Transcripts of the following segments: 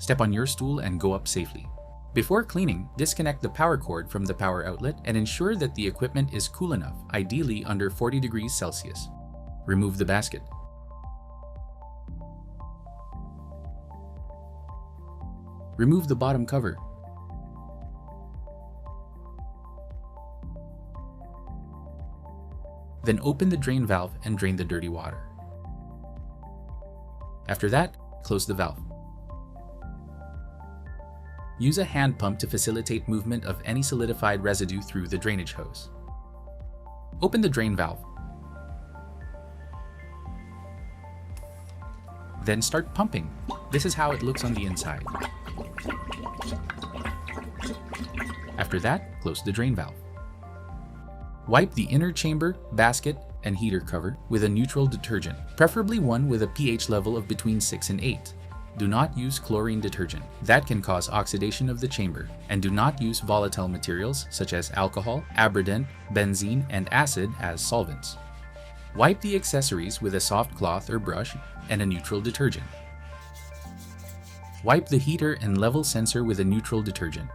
Step on your stool and go up safely. Before cleaning, disconnect the power cord from the power outlet and ensure that the equipment is cool enough, ideally under 40 degrees Celsius. Remove the basket. Remove the bottom cover. Then open the drain valve and drain the dirty water. After that, close the valve. Use a hand pump to facilitate movement of any solidified residue through the drainage hose. Open the drain valve. Then start pumping. This is how it looks on the inside. After that, close the drain valve. Wipe the inner chamber, basket, and heater cover with a neutral detergent, preferably one with a pH level of between 6 and 8. Do not use chlorine detergent. That can cause oxidation of the chamber. And do not use volatile materials such as alcohol, abradent, benzene, and acid as solvents. Wipe the accessories with a soft cloth or brush and a neutral detergent. Wipe the heater and level sensor with a neutral detergent.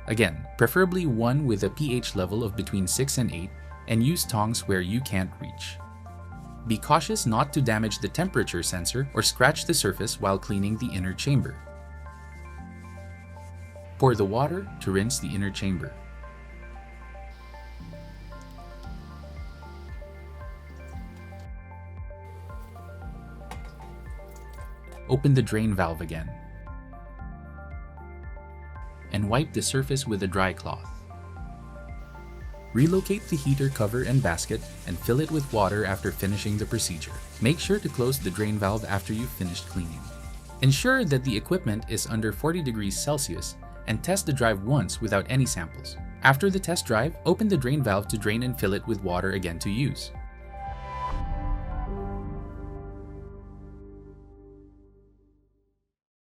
Again, preferably one with a pH level of between 6 and 8, and use tongs where you can't reach. Be cautious not to damage the temperature sensor or scratch the surface while cleaning the inner chamber. Pour the water to rinse the inner chamber. Open the drain valve again and wipe the surface with a dry cloth. Relocate the heater cover and basket and fill it with water after finishing the procedure. Make sure to close the drain valve after you've finished cleaning. Ensure that the equipment is under 40 degrees Celsius and test the drive once without any samples. After the test drive, open the drain valve to drain and fill it with water again to use.